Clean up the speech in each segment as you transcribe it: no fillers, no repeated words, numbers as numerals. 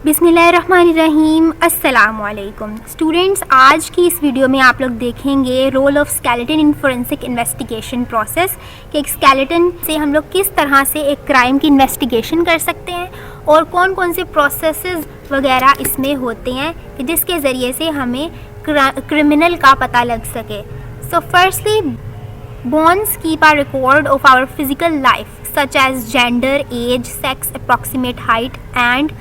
बिस्मिल्लाहिर्रहमानिर्रहीम। अस्सलामुअलैकुम स्टूडेंट्स, आज की इस वीडियो में आप लोग देखेंगे role of skeleton in forensic investigation process कि एक स्केलेटन से हम लोग किस तरह से एक क्राइम की इन्वेस्टिगेशन कर सकते हैं और कौन कौन से प्रोसेसेस वगैरह इसमें होते हैं कि जिसके ज़रिए से हमें क्रिमिनल का पता लग सके। So firstly, bones keep a record of our physical life such as gender, age, sex, approximate height and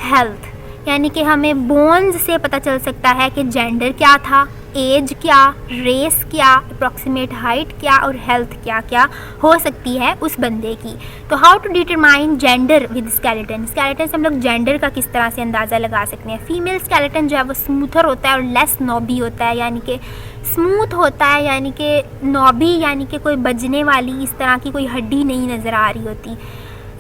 health. यानी कि हमें बोन्स से पता चल सकता है कि जेंडर क्या था, एज क्या, रेस क्या, अप्रॉक्सीमेट हाइट क्या और हेल्थ क्या क्या हो सकती है उस बंदे की। तो how to determine gender with skeleton. Skeleton से हम लोग जेंडर का किस तरह से अंदाज़ा लगा सकते हैं। फीमेल स्केलेटन जो है वो स्मूथर होता है और लेस नॉबी होता है, यानी कि स्मूथ होता है, यानी कि नॉबी यानी कि कोई बजने वाली इस तरह की कोई हड्डी नहीं नज़र आ रही होती।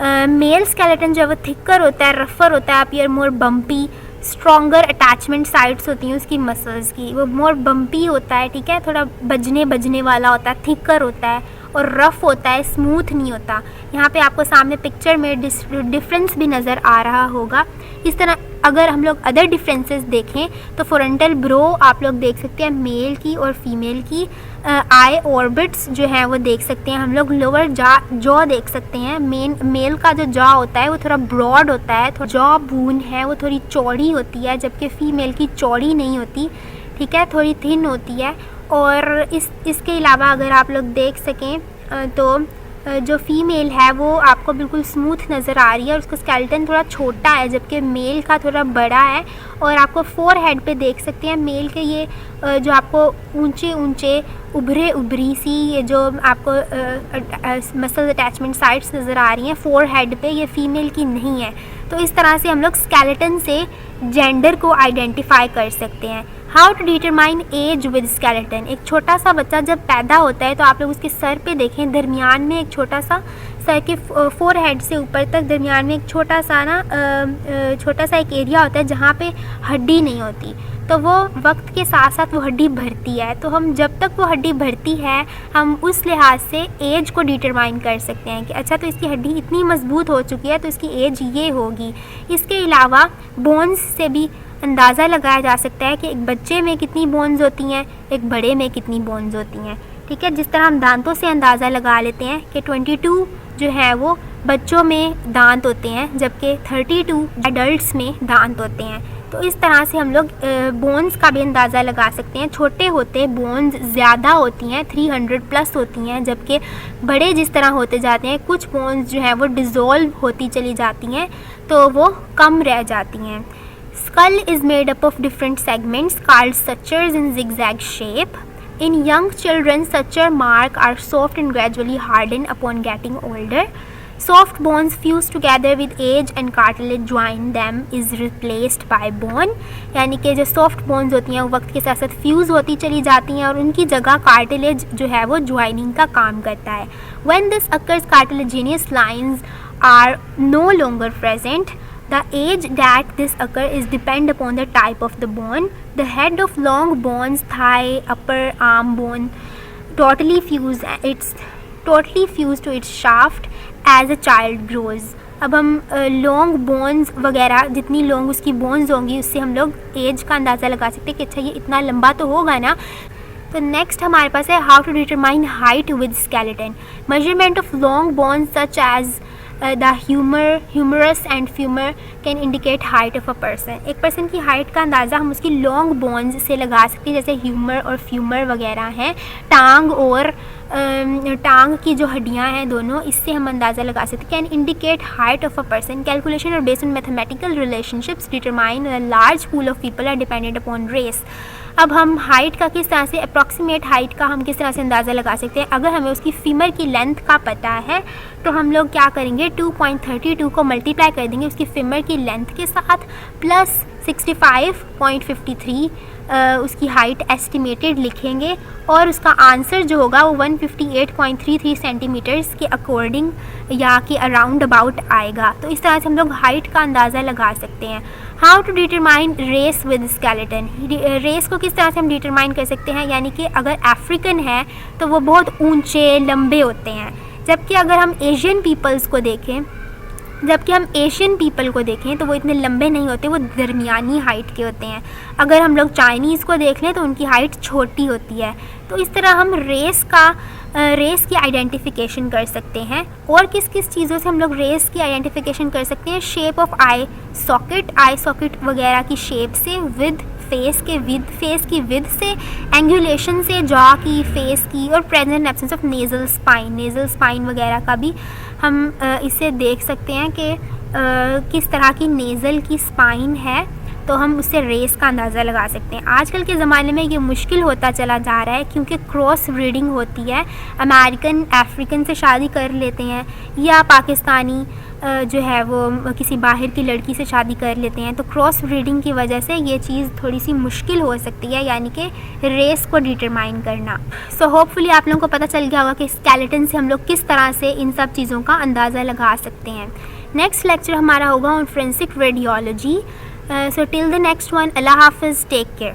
मेल स्केलेटन जो है वो थिकर होता है, रफर होता है, अपीयर मोर बम्पी, स्ट्रॉन्गर अटैचमेंट साइट्स होती हैं उसकी मसल्स की, वो मोर बम्पी होता है, ठीक है, थोड़ा बजने वाला होता है, थिकर होता है और रफ़ होता है, स्मूथ नहीं होता। यहाँ पे आपको सामने पिक्चर में डिफरेंस भी नज़र आ रहा होगा। इस तरह अगर हम लोग अदर डिफरेंसेस देखें तो फ्रंटल ब्रो आप लोग देख सकते हैं मेल की और फीमेल की। आई ऑर्बिट्स जो हैं वो देख सकते हैं हम लोग। लोअर जॉ देख सकते हैं। मेल का जो जॉ होता है वो थोड़ा ब्रॉड होता है, जॉ बून है वो थोड़ी चौड़ी होती है, जबकि फ़ीमेल की चौड़ी नहीं होती, ठीक है, थोड़ी थिन होती है। और इसके अलावा अगर आप लोग देख सकें तो जो फ़ीमेल है वो आपको बिल्कुल स्मूथ नज़र आ रही है और उसका स्केलेटन थोड़ा छोटा है, जबकि मेल का थोड़ा बड़ा है। और आपको फोर हेड पे देख सकते हैं मेल के ये जो आपको ऊंचे ऊंचे उभरी सी ये जो आपको मसल अटैचमेंट साइट्स नज़र आ रही हैं फोर हेड पे, ये फ़ीमेल की नहीं है। तो इस तरह से हम लोग स्केलेटन से जेंडर को आइडेंटिफाई कर सकते हैं। How to determine age with skeleton. एक छोटा सा बच्चा जब पैदा होता है तो आप लोग उसके सर पे देखें, दरमियान में एक छोटा सा, सर के फोर हेड से ऊपर तक दरमियान में एक छोटा सा एक एरिया होता है जहाँ पे हड्डी नहीं होती। तो वो वक्त के साथ साथ वो हड्डी भरती है। तो हम जब तक वो हड्डी भरती है हम उस लिहाज से एज को डिटरमाइन कर सकते हैं कि अच्छा तो इसकी हड्डी इतनी मजबूत हो चुकी है तो इसकी एज ये होगी। इसके अलावा बोन्स से भी अंदाज़ा लगाया जा सकता है कि एक बच्चे में कितनी बोन्स होती हैं, एक बड़े में कितनी बोन्स होती हैं, ठीक है। जिस तरह हम दांतों से अंदाज़ा लगा लेते हैं कि 22 जो है वो बच्चों में दांत होते हैं, जबकि 32 एडल्ट्स में दांत होते हैं। तो इस तरह से हम लोग बोन्स का भी अंदाज़ा लगा सकते हैं। छोटे होते बोन्स ज़्यादा होती हैं, 300 प्लस होती हैं, जबकि बड़े जिस तरह होते जाते हैं कुछ बोन्स जो हैं वो डिज़ोल्व होती चली जाती हैं तो वो कम रह जाती हैं। Skull is made up of different segments called sutures in zigzag shape. In young children, suture mark are soft and gradually harden upon getting older. Soft bones fuse together with age and cartilage join them is replaced by bone. यानी कि जो soft bones होती हैं वो वक्त के साथ साथ fuse होती चली जाती हैं और उनकी जगह cartilage जो है वो joining का काम करता है। When this occurs, cartilaginous lines are no longer present. The age that this occurs is depend upon the type of the bone. The head of long bones, thigh, upper arm bone, totally fuse to its shaft as a child grows. अब हम long bones वगैरह जितनी long उसकी bones होंगी उससे हम लोग as का अंदाज़ा लगा सकते हैं कि अच्छा ये इतना लंबा तो होगा ना। तो नेक्स्ट हमारे पास है how to determine height with skeleton. Measurement of long bones such as the humerus and femur can indicate height of a person. एक पर्सन की हाइट का अंदाज़ा हम उसकी लॉन्ग बोन्स से लगा सकते हैं, जैसे ह्यूमर और फ्यूमर वगैरह हैं। टांग की जो हड्डियां हैं दोनों, इससे हम अंदाज़ा लगा सकते हैं। Can indicate height of a person. Calculation और based on mathematical relationships determine a large pool of people are dependent upon race. अब हम हाइट का किस तरह से, अप्रॉक्सीमेट हाइट का हम किस तरह से अंदाज़ा लगा सकते हैं। अगर हमें उसकी फीमर की लेंथ का पता है तो हम लोग क्या करेंगे, 2.32 को मल्टीप्लाई कर देंगे उसकी फीमर की लेंथ के साथ प्लस 65.53 उसकी हाइट एस्टिमेटेड लिखेंगे और उसका आंसर जो होगा वो 158.33 सेंटीमीटर्स के अकॉर्डिंग या कि अराउंड अबाउट आएगा। तो इस तरह से हम लोग हाइट का अंदाज़ा लगा सकते हैं। How to determine race with skeleton. Race को किस तरह से हम डिटरमाइन कर सकते हैं, यानी कि अगर अफ्रीकन है तो वो बहुत ऊंचे लंबे होते हैं, जबकि अगर हम एशियन पीपल्स को देखें जबकि हम एशियन पीपल को देखें तो वो इतने लंबे नहीं होते, वो दरमियानी हाइट के होते हैं। अगर हम लोग चाइनीज़ को देख लें तो उनकी हाइट छोटी होती है। तो इस तरह हम रेस की आइडेंटिफिकेशन कर सकते हैं। और किस किस चीज़ों से हम लोग रेस की आइडेंटिफिकेशन कर सकते हैं? शेप ऑफ आई सॉकेट वगैरह की शेप से, विद फेस की विद से, एंगुलेशन से, जॉ की, फेस की, और present absence of nasal spine वगैरह का भी हम इससे देख सकते हैं कि किस तरह की नेज़ल की स्पाइन है, तो हम उससे रेस का अंदाज़ा लगा सकते हैं। आजकल के ज़माने में ये मुश्किल होता चला जा रहा है क्योंकि क्रॉस ब्रीडिंग होती है। अमेरिकन अफ्रीकन से शादी कर लेते हैं, या पाकिस्तानी जो है वो किसी बाहर की लड़की से शादी कर लेते हैं। तो क्रॉस ब्रीडिंग की वजह से ये चीज़ थोड़ी सी मुश्किल हो सकती है, यानी कि रेस को डिटरमाइन करना। सो होपफुली आप लोगों को पता चल गया होगा कि स्केलेटन से हम लोग किस तरह से इन सब चीज़ों का अंदाज़ा लगा सकते हैं। नेक्स्ट लेक्चर हमारा होगा on forensic radiology. So till the next one, Allah Hafiz, take care.